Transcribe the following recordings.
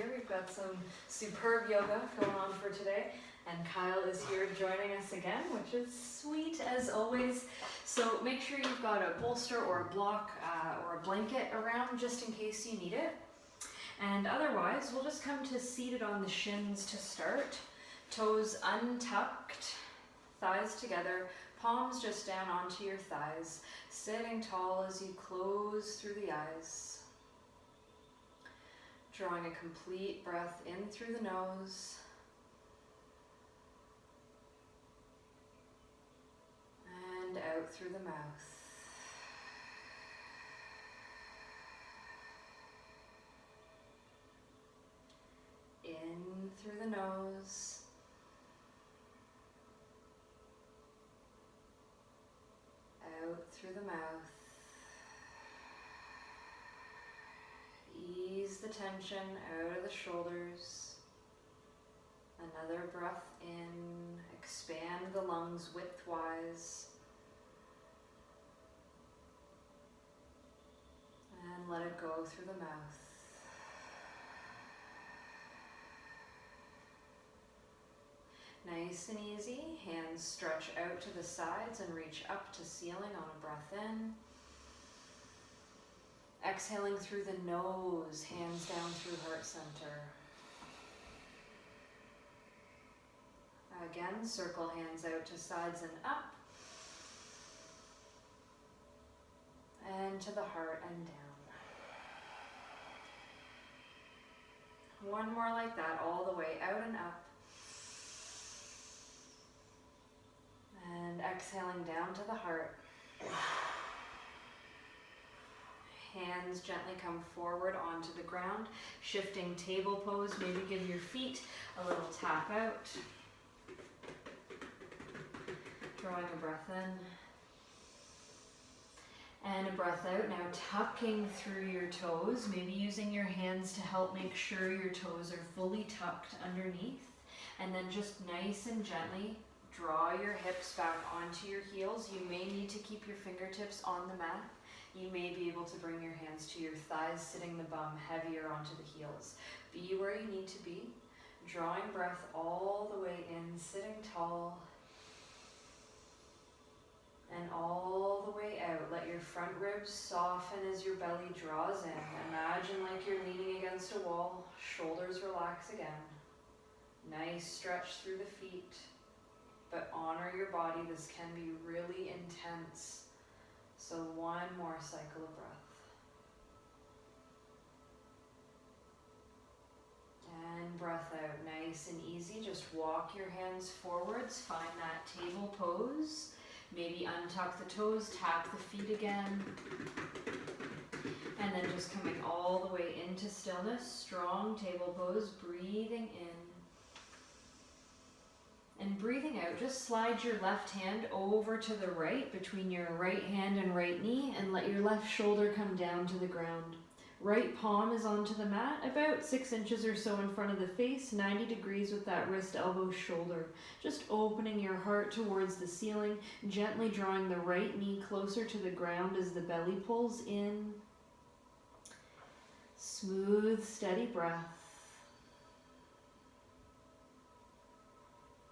here. We've got some superb yoga going on for today, and Kyle is here joining us again, which is sweet as always. So make sure you've got a bolster or a block or a blanket around just in case you need it. And otherwise, we'll just come to seated on the shins to start. Toes untucked, thighs together, palms just down onto your thighs, sitting tall as you close through the eyes. Drawing a complete breath in through the nose and out through the mouth. In through the nose, out through the mouth. Ease the tension out of the shoulders. Another breath in, expand the lungs widthwise. And let it go through the mouth. Nice and easy, hands stretch out to the sides and reach up to ceiling on a breath in. Exhaling through the nose, hands down through heart center. Again, circle hands out to sides and up. And to the heart and down. One more like that, all the way out and up. And exhaling down to the heart. Hands gently come forward onto the ground, shifting table pose. Maybe give your feet a little tap out. Drawing a breath in. And a breath out. Now tucking through your toes, maybe using your hands to help make sure your toes are fully tucked underneath. And then just nice and gently draw your hips back onto your heels. You may need to keep your fingertips on the mat. You may be able to bring your hands to your thighs, sitting the bum heavier onto the heels. Be where you need to be. Drawing breath all the way in, sitting tall. And all the way out. Let your front ribs soften as your belly draws in. Imagine like you're leaning against a wall. Shoulders relax again. Nice stretch through the feet. But honor your body. This can be really intense. So one more cycle of breath. And breath out, nice and easy. Just walk your hands forwards. Find that table pose. Maybe untuck the toes, tap the feet again. And then just coming all the way into stillness. Strong table pose, breathing in. And breathing out, just slide your left hand over to the right between your right hand and right knee and let your left shoulder come down to the ground. Right palm is onto the mat, about 6 inches or so in front of the face, 90 degrees with that wrist, elbow, shoulder. Just opening your heart towards the ceiling, gently drawing the right knee closer to the ground as the belly pulls in. Smooth, steady breath.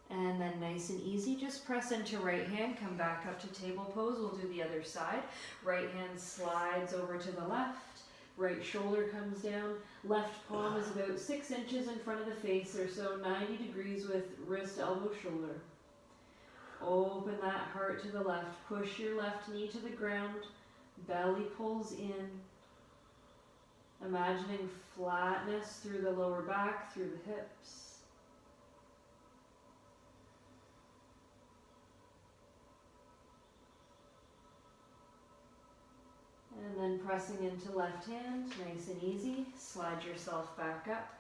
And then nice and easy, just press into right hand, come back up to table pose. We'll do the other side. Right hand slides over to the left. Right shoulder comes down. Left palm is about 6 inches in front of the face or so, 90 degrees with wrist, elbow, shoulder. Open that heart to the left. Push your left knee to the ground. Belly pulls in. Imagining flatness through the lower back, through the hips. And then pressing into left hand, nice and easy. Slide yourself back up.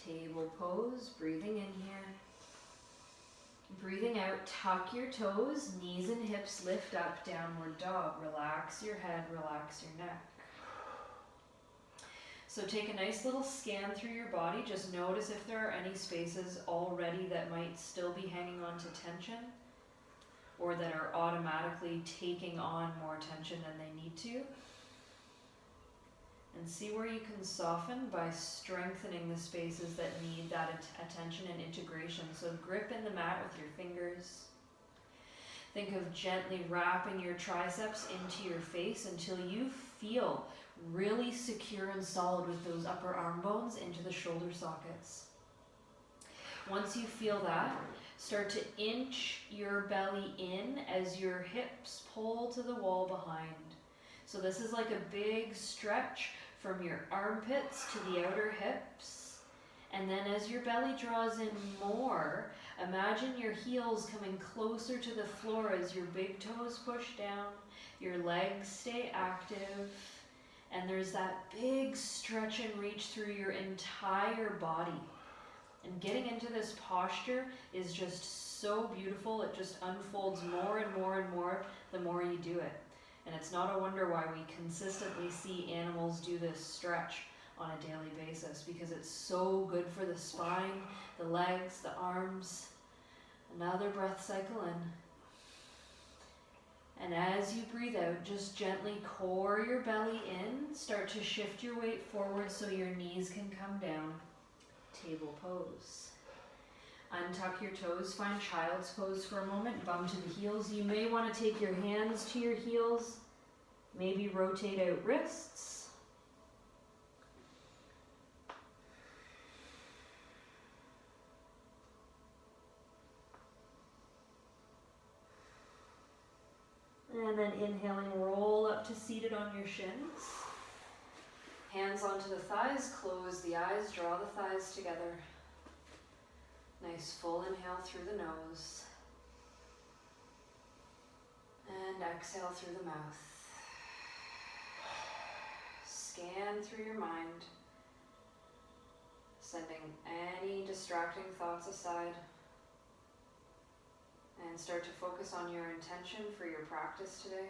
Table pose, breathing in here. Breathing out, tuck your toes, knees and hips lift up, downward dog. Relax your head, relax your neck. So take a nice little scan through your body. Just notice if there are any spaces already that might still be hanging on to tension or that are automatically taking on more tension than they need to. And see where you can soften by strengthening the spaces that need that attention and integration. So grip in the mat with your fingers. Think of gently wrapping your triceps into your face until you feel really secure and solid with those upper arm bones into the shoulder sockets. Once you feel that, start to inch your belly in as your hips pull to the wall behind. So this is like a big stretch from your armpits to the outer hips. And then as your belly draws in more, imagine your heels coming closer to the floor as your big toes push down, your legs stay active, and there's that big stretch and reach through your entire body. And getting into this posture is just so beautiful. It just unfolds more and more and more the more you do it. And it's not a wonder why we consistently see animals do this stretch on a daily basis, because it's so good for the spine, the legs, the arms. Another breath cycle in. And as you breathe out, just gently core your belly in. Start to shift your weight forward so your knees can come down. Table pose. Untuck your toes, find child's pose for a moment, bum to the heels. You may want to take your hands to your heels, maybe rotate out wrists. And then inhaling, roll up to seated on your shins. Hands onto the thighs, close the eyes, draw the thighs together. Nice full inhale through the nose. And exhale through the mouth. Scan through your mind, sending any distracting thoughts aside. And start to focus on your intention for your practice today.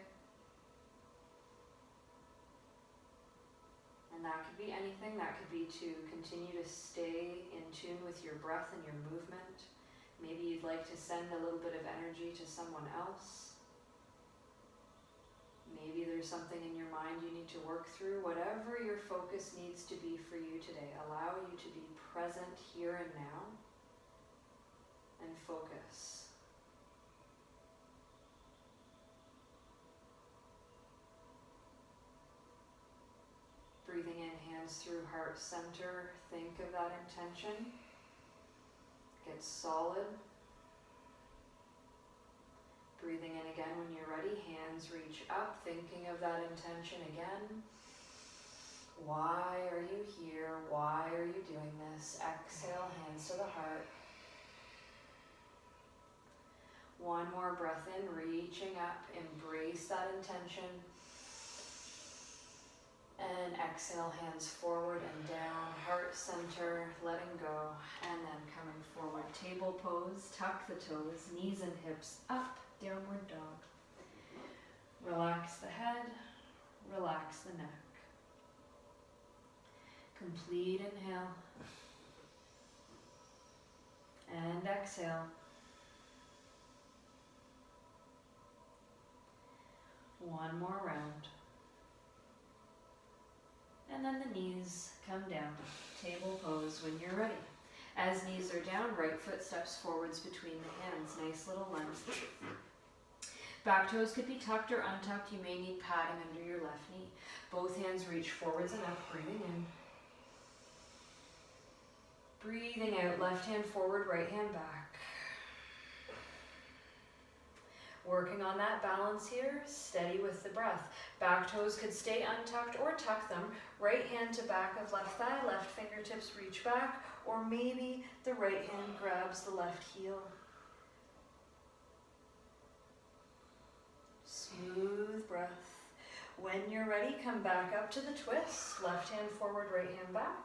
And that could be anything. That could be to continue to stay in tune with your breath and your movement. Maybe you'd like to send a little bit of energy to someone else. Maybe there's something in your mind you need to work through. Whatever your focus needs to be for you today, allow you to be present here and now and focus. Breathing in, hands through heart center. Think of that intention. Get solid. Breathing in again when you're ready. Hands reach up, thinking of that intention again. Why are you here? Why are you doing this? Exhale, hands to the heart. One more breath in, reaching up. Embrace that intention. And exhale, hands forward and down, heart center, letting go, and then coming forward. Table pose, tuck the toes, knees and hips up, downward dog. Relax the head, relax the neck. Complete inhale. And exhale. One more round. And then the knees come down. Table pose when you're ready. As knees are down, right foot steps forwards between the hands. Nice little lunge. Back toes could be tucked or untucked. You may need padding under your left knee. Both hands reach forwards and up, breathing in. Breathing out, left hand forward, right hand back. Working on that balance here, steady with the breath. Back toes could stay untucked or tuck them. Right hand to back of left thigh, left fingertips reach back, or maybe the right hand grabs the left heel. Smooth breath. When you're ready, come back up to the twist. Left hand forward, right hand back.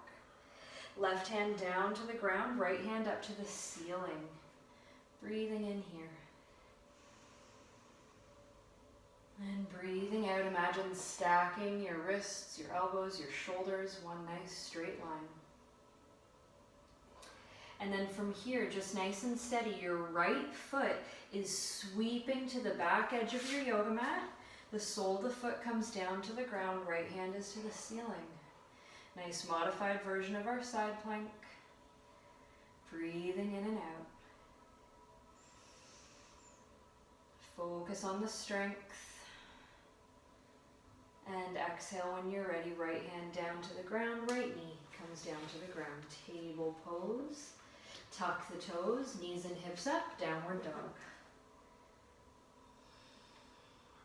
Left hand down to the ground, right hand up to the ceiling. Breathing in here. And breathing out, imagine stacking your wrists, your elbows, your shoulders, one nice straight line. And then from here, just nice and steady, your right foot is sweeping to the back edge of your yoga mat. The sole of the foot comes down to the ground, right hand is to the ceiling. Nice modified version of our side plank. Breathing in and out. Focus on the strength. And exhale when you're ready. Right hand down to the ground, right knee comes down to the ground. Table pose. Tuck the toes, knees and hips up, downward dog.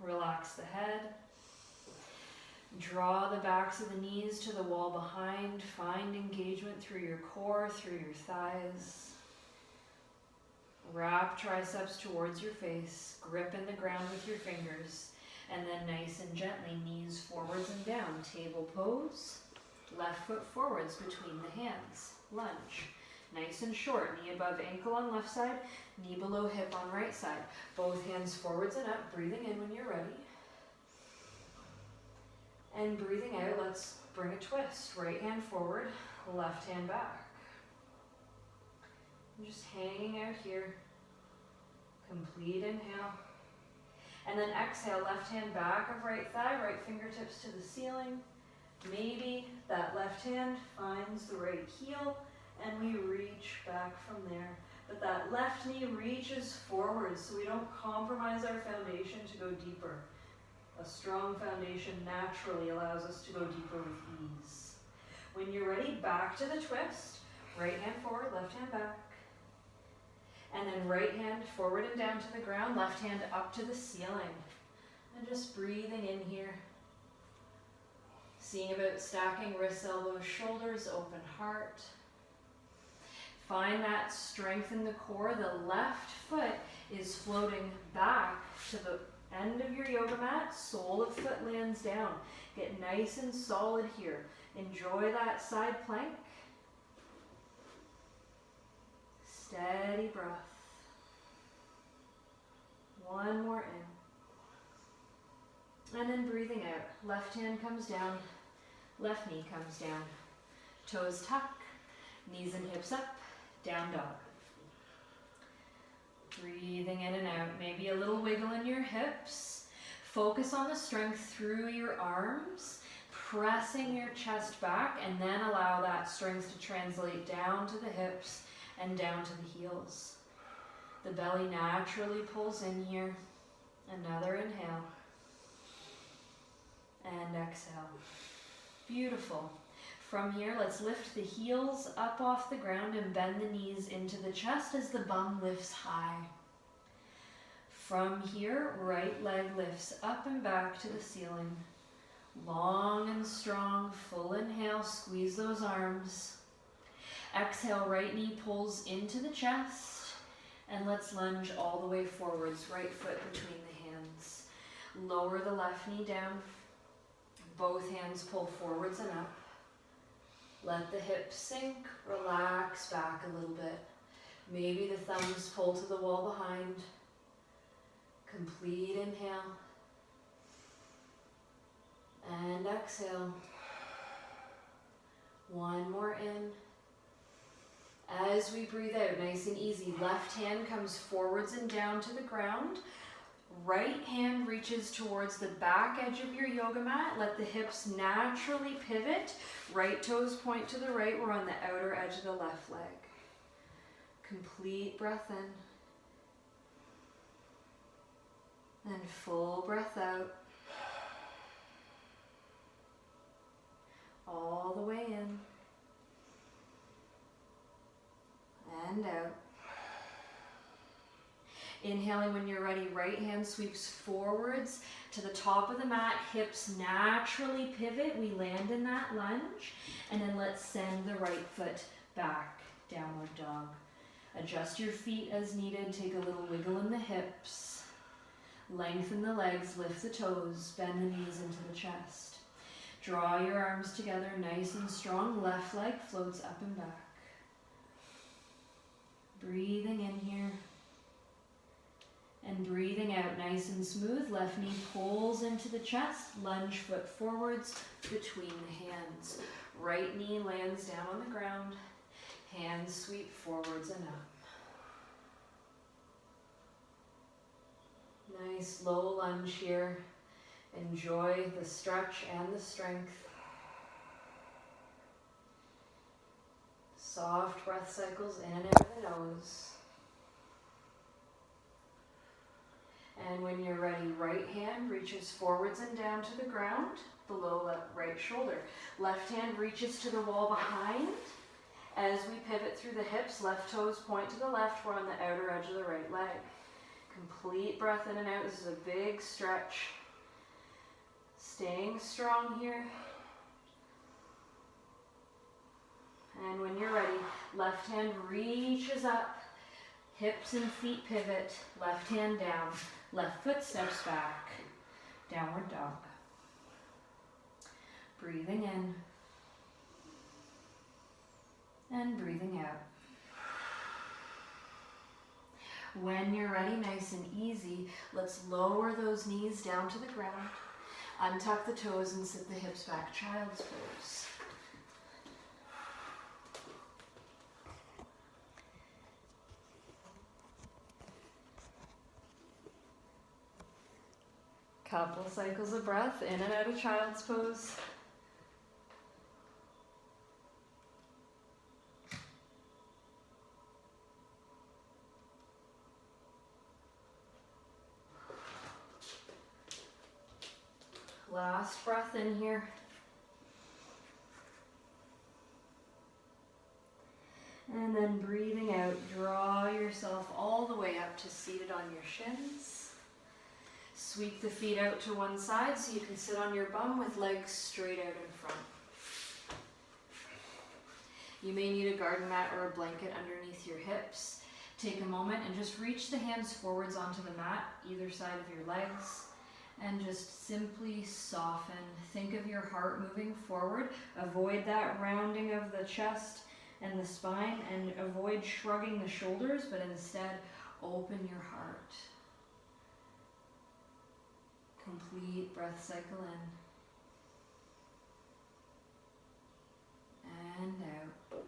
Relax the head. Draw the backs of the knees to the wall behind. Find engagement through your core, through your thighs. Wrap triceps towards your face. Grip in the ground with your fingers. And then nice and gently, knees forwards and down. Table pose. Left foot forwards between the hands. Lunge. Nice and short. Knee above ankle on left side. Knee below hip on right side. Both hands forwards and up. Breathing in when you're ready. And breathing out, let's bring a twist. Right hand forward, left hand back. I'm just hanging out here. Complete inhale. And then exhale, left hand back of right thigh, right fingertips to the ceiling. Maybe that left hand finds the right heel and we reach back from there. But that left knee reaches forward so we don't compromise our foundation to go deeper. A strong foundation naturally allows us to go deeper with ease. When you're ready, back to the twist. Right hand forward, left hand back. And then right hand forward and down to the ground, left hand up to the ceiling. And just breathing in here. Seeing about stacking wrists, elbows, shoulders, open heart. Find that strength in the core. The left foot is floating back to the end of your yoga mat, sole of foot lands down. Get nice and solid here. Enjoy that side plank. Steady breath. One more in. And then breathing out. Left hand comes down, left knee comes down. Toes tuck, knees and hips up, down dog. Breathing in and out, maybe a little wiggle in your hips. Focus on the strength through your arms, pressing your chest back, and then allow that strength to translate down to the hips and down to the heels. The belly naturally pulls in here. Another inhale. And exhale. Beautiful. From here, let's lift the heels up off the ground and bend the knees into the chest as the bum lifts high. From here, right leg lifts up and back to the ceiling. Long and strong, full inhale, squeeze those arms. Exhale, right knee pulls into the chest. And let's lunge all the way forwards, right foot between the hands. Lower the left knee down. Both hands pull forwards and up. Let the hips sink, relax back a little bit. Maybe the thumbs pull to the wall behind. Complete inhale. And exhale. One more in. As we breathe out, nice and easy, left hand comes forwards and down to the ground. Right hand reaches towards the back edge of your yoga mat. Let the hips naturally pivot. Right toes point to the right. We're on the outer edge of the left leg. Complete breath in. And full breath out. All the way in. And out. Inhaling when you're ready, right hand sweeps forwards to the top of the mat, hips naturally pivot. We land in that lunge, and then let's send the right foot back, downward dog. Adjust your feet as needed, take a little wiggle in the hips. Lengthen the legs, lift the toes, bend the knees into the chest. Draw your arms together nice and strong, left leg floats up and back. Breathing in here. And breathing out nice and smooth. Left knee pulls into the chest. Lunge foot forwards between the hands. Right knee lands down on the ground. Hands sweep forwards and up. Nice low lunge here. Enjoy the stretch and the strength. Soft breath cycles in and out of the nose. And when you're ready, right hand reaches forwards and down to the ground, below right shoulder. Left hand reaches to the wall behind. As we pivot through the hips, left toes point to the left. We're on the outer edge of the right leg. Complete breath in and out. This is a big stretch. Staying strong here. And when you're ready, left hand reaches up. Hips and feet pivot. Left hand down. Left foot steps back. Downward dog. Breathing in. And breathing out. When you're ready, nice and easy, let's lower those knees down to the ground. Untuck the toes and sit the hips back, child's pose. Couple cycles of breath in and out of child's pose. Last breath in here. And then breathing out, draw yourself all the way up to seated on your shins. Sweep the feet out to one side so you can sit on your bum with legs straight out in front. You may need a garden mat or a blanket underneath your hips. Take a moment and just reach the hands forwards onto the mat, either side of your legs. And just simply soften. Think of your heart moving forward. Avoid that rounding of the chest and the spine, and avoid shrugging the shoulders, but instead open your heart. Complete breath cycle in and out.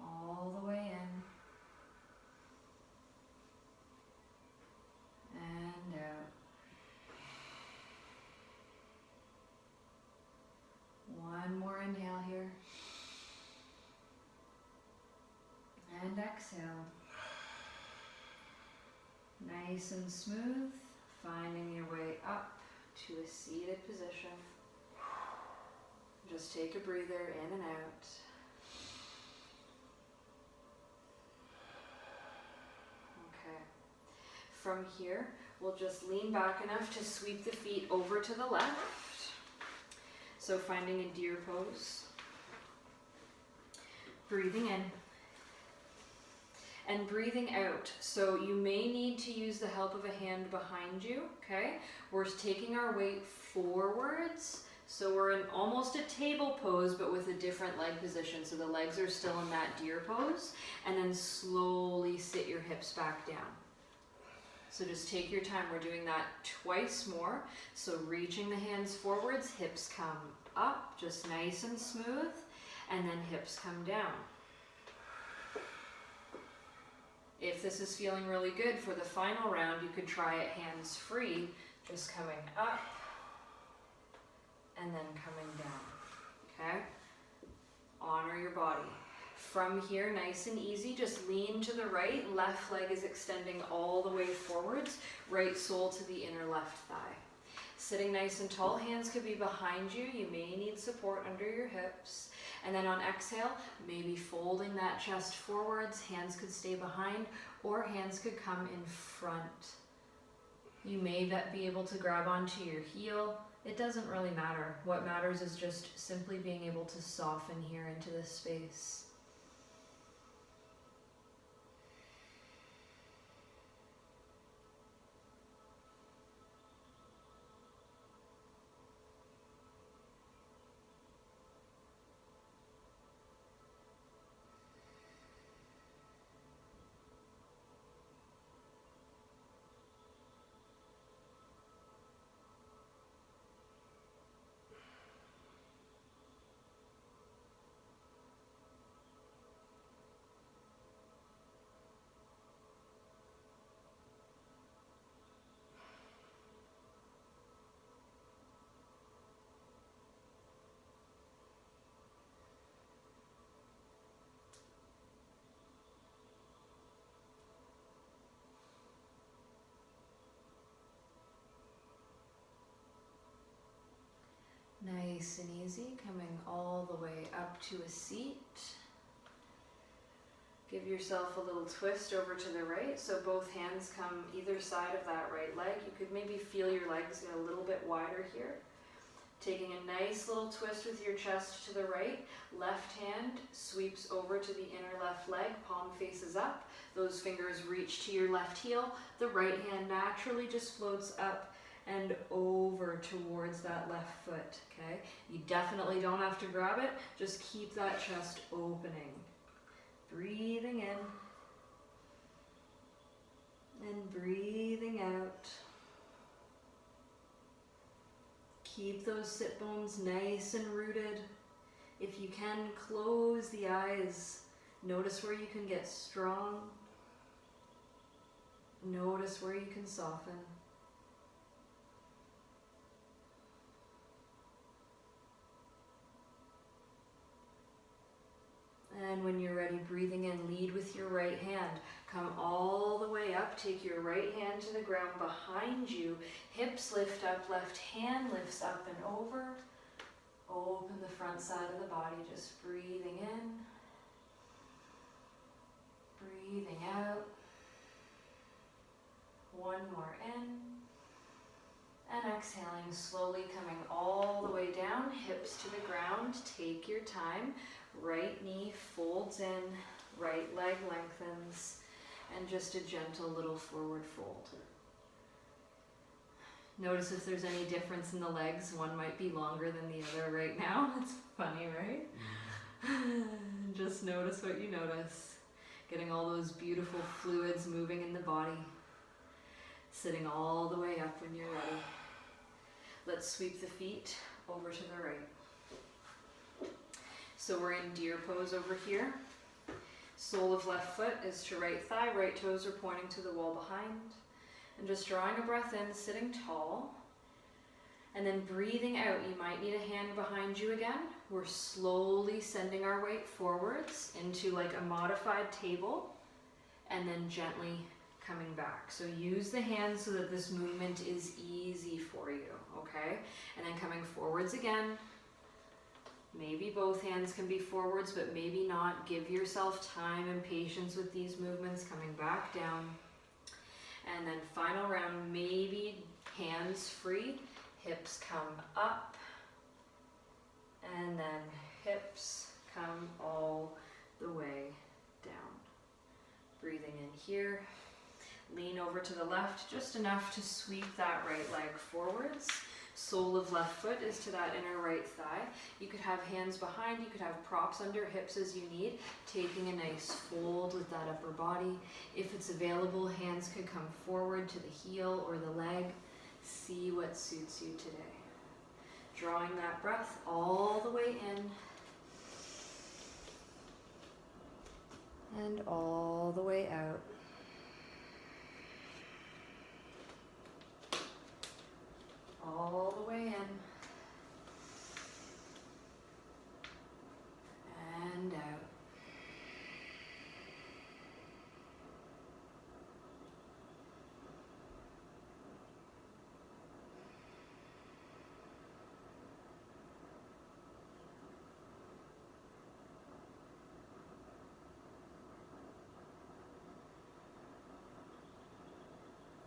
All the way in. And out. One more inhale here. And exhale. Nice and smooth, finding your way up to a seated position. Just take a breather in and out. Okay. From here, we'll just lean back enough to sweep the feet over to the left. So finding a deer pose. Breathing in. And breathing out. So you may need to use the help of a hand behind you, okay? We're taking our weight forwards. So we're in almost a table pose, but with a different leg position. So the legs are still in that deer pose. And then slowly sit your hips back down. So just take your time. We're doing that twice more. So reaching the hands forwards, hips come up, just nice and smooth. And then hips come down. If this is feeling really good for the final round, you could try it hands free, just coming up and then coming down, okay? Honor your body. From here, nice and easy, just lean to the right, left leg is extending all the way forwards, right sole to the inner left thigh. Sitting nice and tall, hands could be behind you, you may need support under your hips. And then on exhale, maybe folding that chest forwards, hands could stay behind, or hands could come in front. You may be able to grab onto your heel. It doesn't really matter. What matters is just simply being able to soften here into this space. easy, coming all the way up to a seat. Give yourself a little twist over to the right, so both hands come either side of that right leg. You could maybe feel your legs get a little bit wider here. Taking a nice little twist with your chest to the right, left hand sweeps over to the inner left leg, palm faces up. Those fingers reach to your left heel. The right hand naturally just floats up and over towards that left foot, okay? You definitely don't have to grab it, just keep that chest opening. Breathing in and breathing out. Keep those sit bones nice and rooted. If you can, close the eyes. Notice where you can get strong. Notice where you can soften. And when you're ready, breathing in, lead with your right hand. Come all the way up, take your right hand to the ground behind you. Hips lift up, left hand lifts up and over. Open the front side of the body, just breathing in, breathing out. One more in. And exhaling, slowly coming all the way down, hips to the ground. Take your time. Right knee folds in, right leg lengthens, and just a gentle little forward fold. Notice if there's any difference in the legs. One might be longer than the other right now. It's funny, right? Just notice what you notice. Getting all those beautiful fluids moving in the body. Sitting all the way up when you're ready. Let's sweep the feet over to the right. So we're in deer pose over here. Sole of left foot is to right thigh, right toes are pointing to the wall behind. And just drawing a breath in, sitting tall. And then breathing out, you might need a hand behind you again. We're slowly sending our weight forwards into like a modified table, and then gently coming back. So use the hands so that this movement is easy for you, okay? And then coming forwards again. Maybe both hands can be forwards, but maybe not. Give yourself time and patience with these movements, coming back down. And then final round, maybe hands free, hips come up, and then hips come all the way down. Breathing in here, lean over to the left, just enough to sweep that right leg forwards. Sole of left foot is to that inner right thigh. You could have hands behind, you could have props under hips as you need, taking a nice fold with that upper body. If it's available, hands could come forward to the heel or the leg. See what suits you today. Drawing that breath all the way in and all the way out. All the way in and out.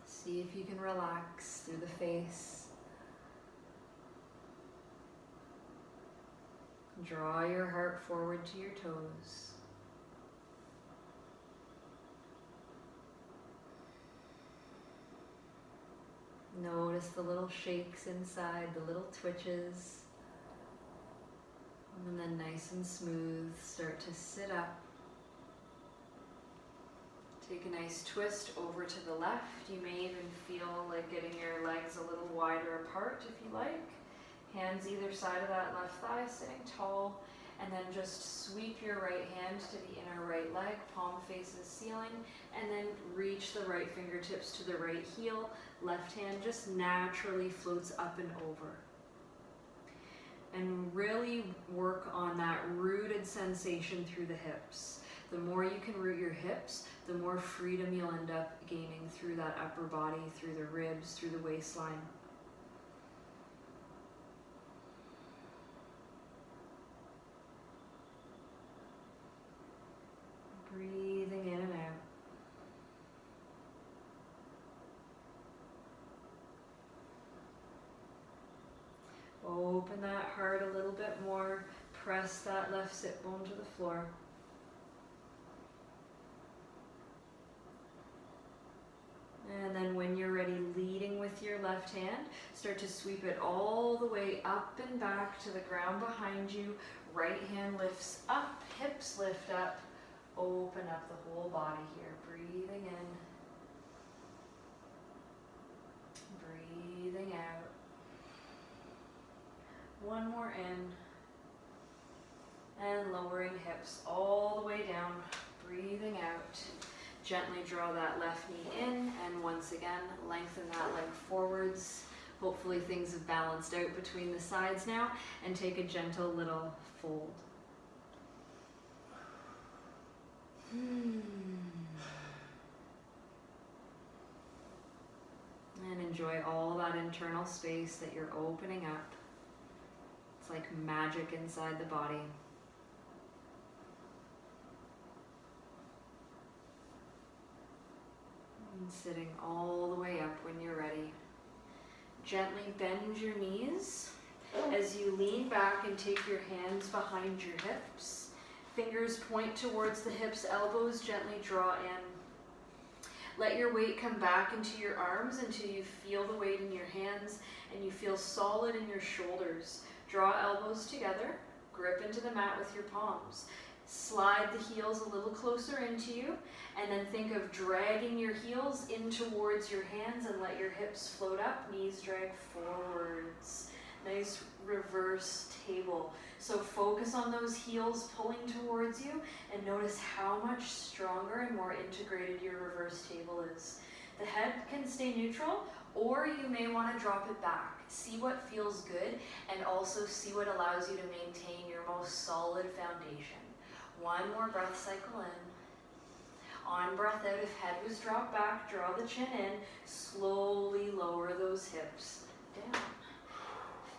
See if you can relax through the face. Draw your heart forward to your toes. Notice the little shakes inside, the little twitches. And then nice and smooth, start to sit up. Take a nice twist over to the left. You may even feel like getting your legs a little wider apart if you like. Hands either side of that left thigh, sitting tall, and then just sweep your right hand to the inner right leg, palm faces ceiling, and then reach the right fingertips to the right heel. Left hand just naturally floats up and over. And really work on that rooted sensation through the hips. The more you can root your hips, the more freedom you'll end up gaining through that upper body, through the ribs, through the waistline. open that heart a little bit more. Press that left sit bone to the floor. And then when you're ready, leading with your left hand, start to sweep it all the way up and back to the ground behind you. Right hand lifts up, hips lift up. Open up the whole body here. Breathing in. Breathing out. One more in. And lowering hips all the way down. Breathing out. Gently draw that left knee in, and once again, lengthen that leg forwards. Hopefully things have balanced out between the sides now, and take a gentle little fold. And enjoy all that internal space that you're opening up. It's like magic inside the body. And sitting all the way up when you're ready. Gently bend your knees as you lean back and take your hands behind your hips. Fingers point towards the hips, elbows gently draw in. Let your weight come back into your arms until you feel the weight in your hands and you feel solid in your shoulders. Draw elbows together, grip into the mat with your palms. Slide the heels a little closer into you, and then think of dragging your heels in towards your hands and let your hips float up, knees drag forwards. Nice reverse table. So focus on those heels pulling towards you and notice how much stronger and more integrated your reverse table is. The head can stay neutral, or you may want to drop it back. See what feels good and also see what allows you to maintain your most solid foundation. One more breath cycle in. On breath out, if head was dropped back, draw the chin in. Slowly lower those hips down.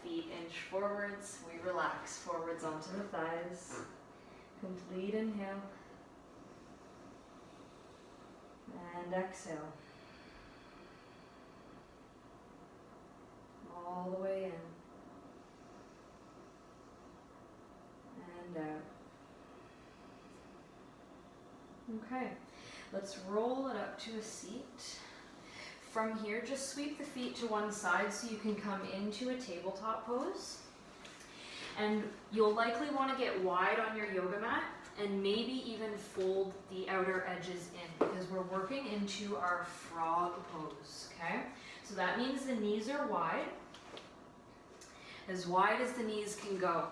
Feet inch forwards. We relax forwards onto the thighs. Complete inhale. And exhale. All the way in. And out. Okay, let's roll it up to a seat. From here, just sweep the feet to one side so you can come into a tabletop pose. And you'll likely want to get wide on your yoga mat and maybe even fold the outer edges in because we're working into our frog pose, okay? So that means the knees are wide as the knees can go.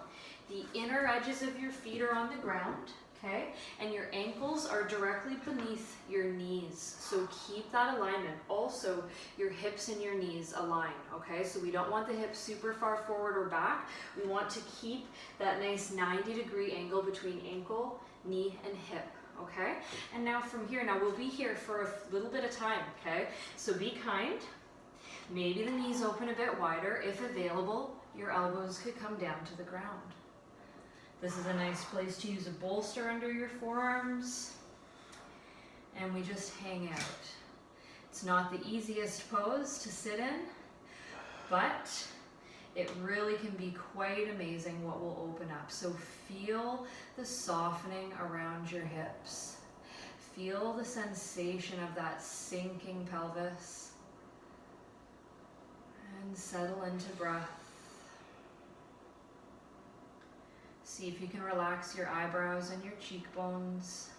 The inner edges of your feet are on the ground. Okay, and your ankles are directly beneath your knees, so keep that alignment. Also, your hips and your knees align, okay? So we don't want the hips super far forward or back. We want to keep that nice 90-degree angle between ankle, knee, and hip, okay? And now from here, now we'll be here for a little bit of time, okay? So be kind. Maybe the knees open a bit wider. If available, your elbows could come down to the ground. This is a nice place to use a bolster under your forearms, and we just hang out. It's not the easiest pose to sit in, but it really can be quite amazing what will open up. So feel the softening around your hips. Feel the sensation of that sinking pelvis, and settle into breath. See if you can relax your eyebrows and your cheekbones.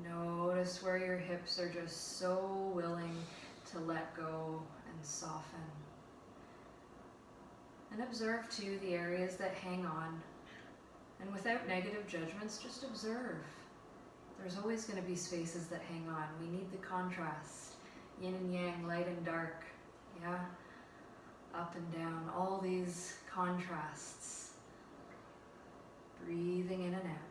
Notice where your hips are just so willing to let go and soften. And observe too the areas that hang on. And without negative judgments, just observe. There's always going to be spaces that hang on. We need the contrast. Yin and yang, light and dark. Yeah? Up and down. All these contrasts. Breathing in and out.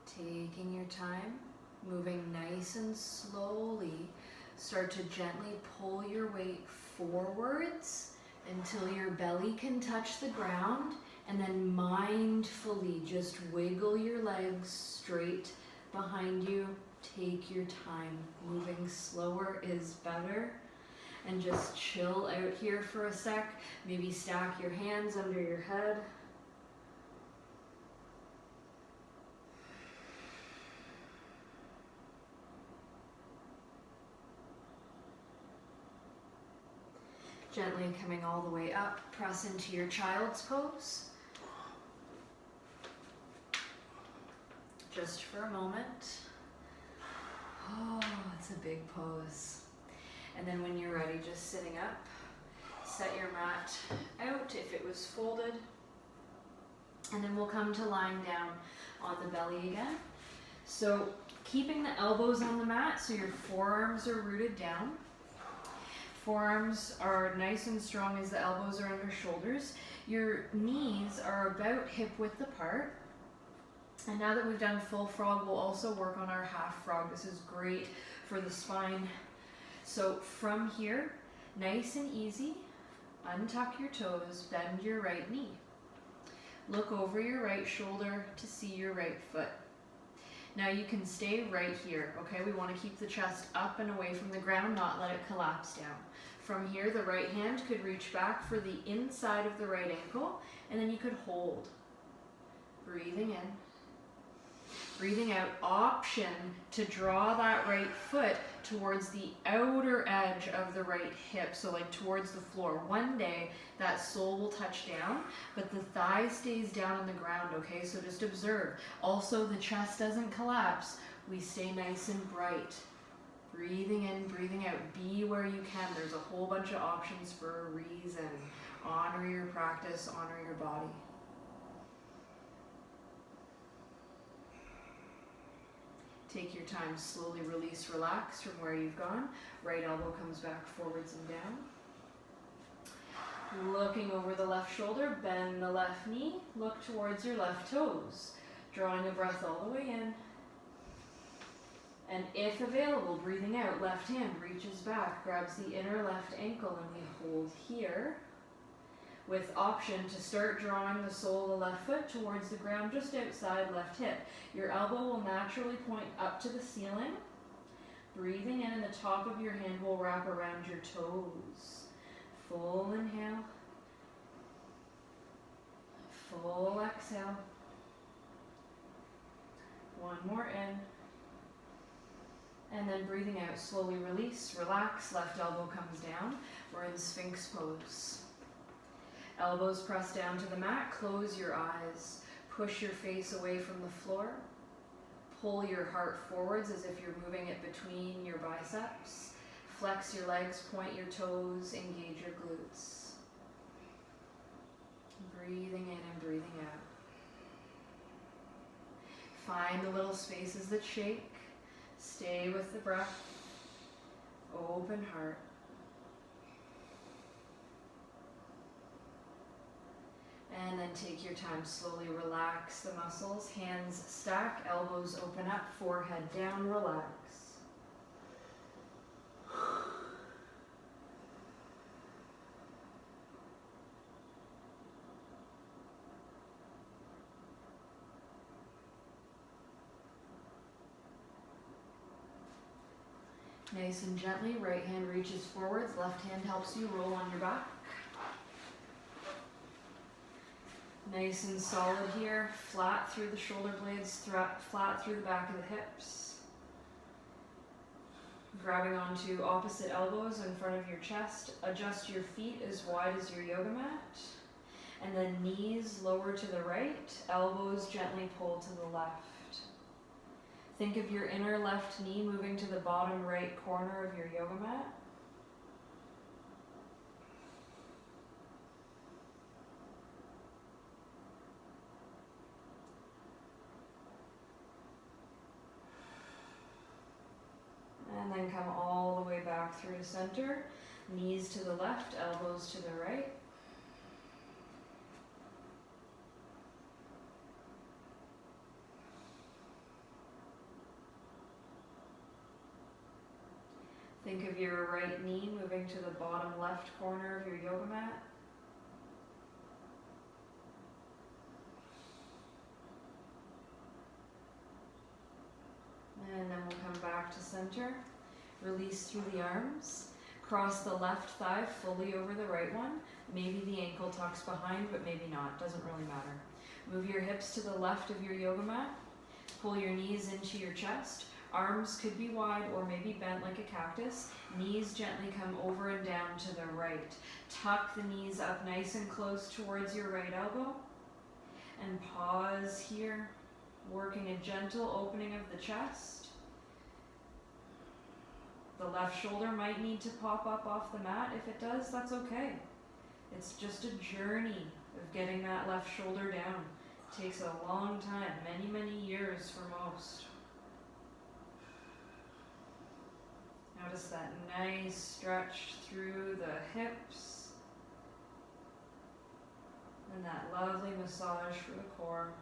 Taking your time, moving nice and slowly, start to gently pull your weight forwards until your belly can touch the ground, and then mindfully just wiggle your legs straight behind you. Take your time. Moving slower is better. And just chill out here for a sec. Maybe stack your hands under your head. Gently coming all the way up, press into your child's pose. Just for a moment. Oh, it's a big pose. And then when you're ready, just sitting up, set your mat out if it was folded. And then we'll come to lying down on the belly again. So keeping the elbows on the mat so your forearms are rooted down. Forearms are nice and strong as the elbows are under shoulders. Your knees are about hip width apart. And now that we've done full frog, we'll also work on our half frog. This is great for the spine. So from here, nice and easy, untuck your toes, bend your right knee. Look over your right shoulder to see your right foot. Now you can stay right here, okay? We want to keep the chest up and away from the ground, not let it collapse down. From here, the right hand could reach back for the inside of the right ankle, and then you could hold. Breathing in. Breathing out, option to draw that right foot towards the outer edge of the right hip, so like towards the floor. One day, that sole will touch down, but the thigh stays down on the ground, okay? So just observe. Also, the chest doesn't collapse. We stay nice and bright. Breathing in, breathing out. Be where you can. There's a whole bunch of options for a reason. Honor your practice, honor your body. Take your time, slowly release, relax from where you've gone. Right elbow comes back forwards and down. Looking over the left shoulder, bend the left knee, look towards your left toes. Drawing a breath all the way in. And if available, breathing out, left hand reaches back, grabs the inner left ankle, and we hold here. With option to start drawing the sole of the left foot towards the ground just outside left hip. Your elbow will naturally point up to the ceiling. Breathing in, and the top of your hand will wrap around your toes. Full inhale. Full exhale. One more in. And then breathing out, slowly release, relax, left elbow comes down. We're in Sphinx pose. Elbows press down to the mat, close your eyes, push your face away from the floor, pull your heart forwards as if you're moving it between your biceps, flex your legs, point your toes, engage your glutes. Breathing in and breathing out. Find the little spaces that shake, stay with the breath, open heart. And then take your time, slowly relax the muscles, hands stack, elbows open up, forehead down, relax. Nice and gently, right hand reaches forwards, left hand helps you roll on your back. Nice and solid here, flat through the shoulder blades, flat through the back of the hips. Grabbing onto opposite elbows in front of your chest. Adjust your feet as wide as your yoga mat. And then knees lower to the right, elbows gently pull to the left. Think of your inner left knee moving to the bottom right corner of your yoga mat. And then come all the way back through center. Knees to the left, elbows to the right. think of your right knee moving to the bottom left corner of your yoga mat. And then we'll come back to center. Release through the arms. Cross the left thigh fully over the right one. Maybe the ankle tucks behind, but maybe not. Doesn't really matter. Move your hips to the left of your yoga mat. Pull your knees into your chest. Arms could be wide or maybe bent like a cactus. Knees gently come over and down to the right. Tuck the knees up nice and close towards your right elbow. And pause here, working a gentle opening of the chest. The left shoulder might need to pop up off the mat. If it does, that's okay. It's just a journey of getting that left shoulder down. It takes a long time, many, many years for most. Notice that nice stretch through the hips and that lovely massage for the core.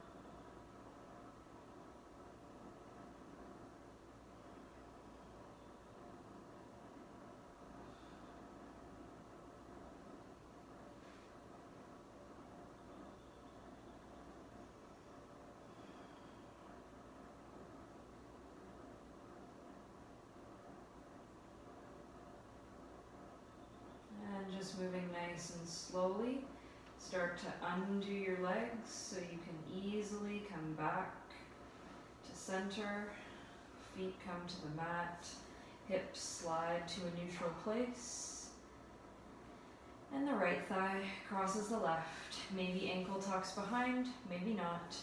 Just moving nice and slowly. Start to undo your legs so you can easily come back to center. Feet come to the mat. Hips slide to a neutral place. And the right thigh crosses the left. Maybe ankle tucks behind, maybe not.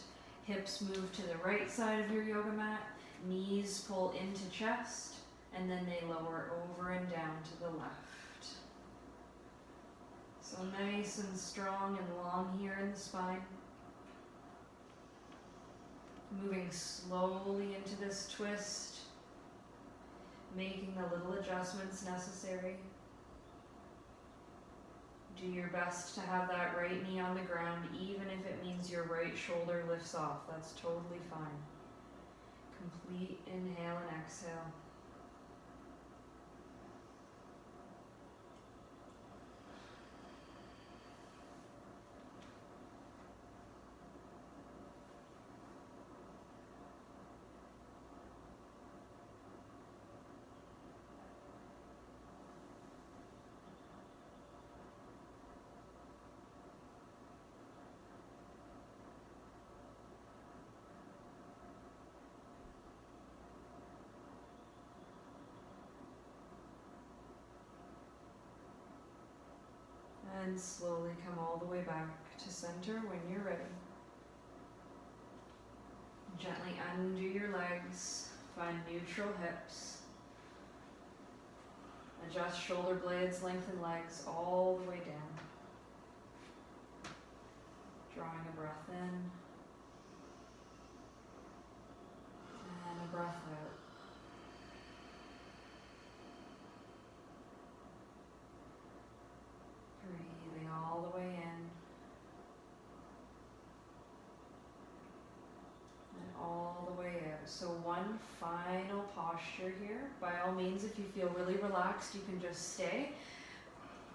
Hips move to the right side of your yoga mat. Knees pull into chest, and then they lower over and down to the left. So nice and strong and long here in the spine. Moving slowly into this twist, making the little adjustments necessary. Do your best to have that right knee on the ground, even if it means your right shoulder lifts off. That's totally fine. Complete inhale and exhale. And slowly come all the way back to center when you're ready. Gently undo your legs, find neutral hips. Adjust shoulder blades, lengthen legs all the way down. Drawing a breath in and a breath out. Breathing all the way in and all the way out. So one final posture here. By all means, if you feel really relaxed, you can just stay.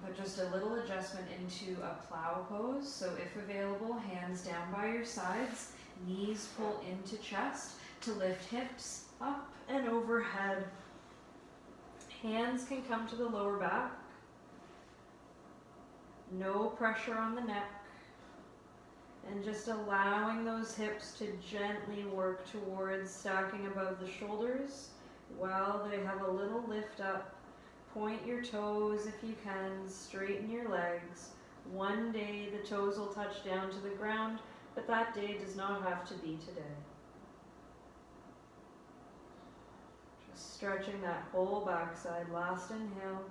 But just a little adjustment into a plow pose. So if available, hands down by your sides, knees pull into chest to lift hips up and overhead. Hands can come to the lower back. No pressure on the neck, and just allowing those hips to gently work towards stacking above the shoulders while they have a little lift up. Point your toes if you can, straighten your legs. One day the toes will touch down to the ground, but that day does not have to be today. Just stretching that whole backside. Last inhale.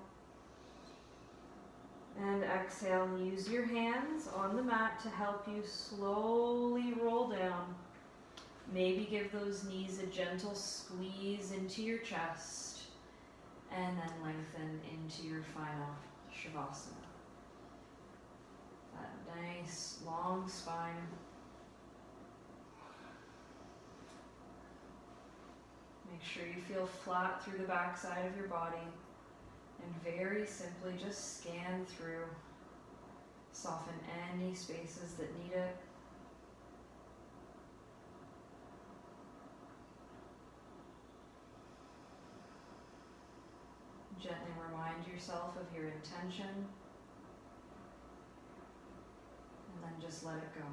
And exhale, use your hands on the mat to help you slowly roll down. Maybe give those knees a gentle squeeze into your chest, and then lengthen into your final Shavasana. That nice long spine. Make sure you feel flat through the back side of your body. And very simply just scan through, soften any spaces that need it. Gently remind yourself of your intention, and then just let it go.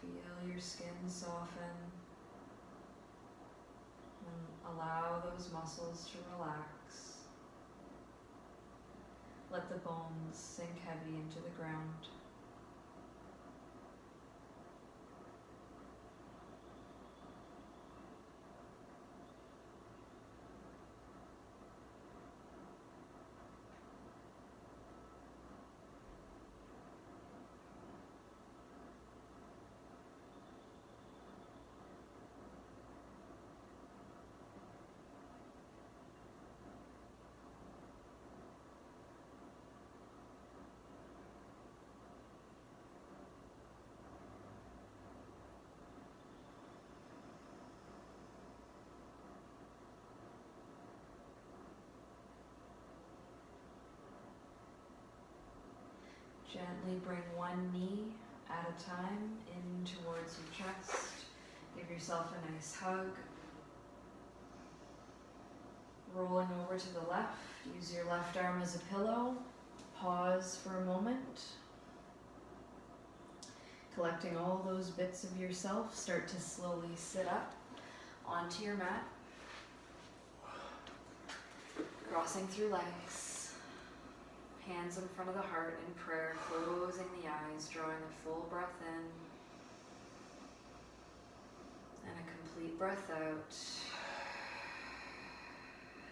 Feel your skin soften and allow those muscles to relax. Let the bones sink heavy into the ground. Gently bring one knee at a time in towards your chest. Give yourself a nice hug. Rolling over to the left, use your left arm as a pillow. Pause for a moment. Collecting all those bits of yourself, start to slowly sit up onto your mat. Crossing through legs. Hands in front of the heart in prayer, closing the eyes, drawing a full breath in and a complete breath out.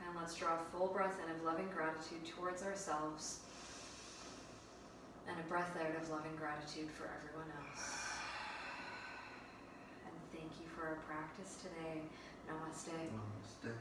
And let's draw a full breath in of loving gratitude towards ourselves and a breath out of loving gratitude for everyone else. And thank you for our practice today. Namaste. Namaste.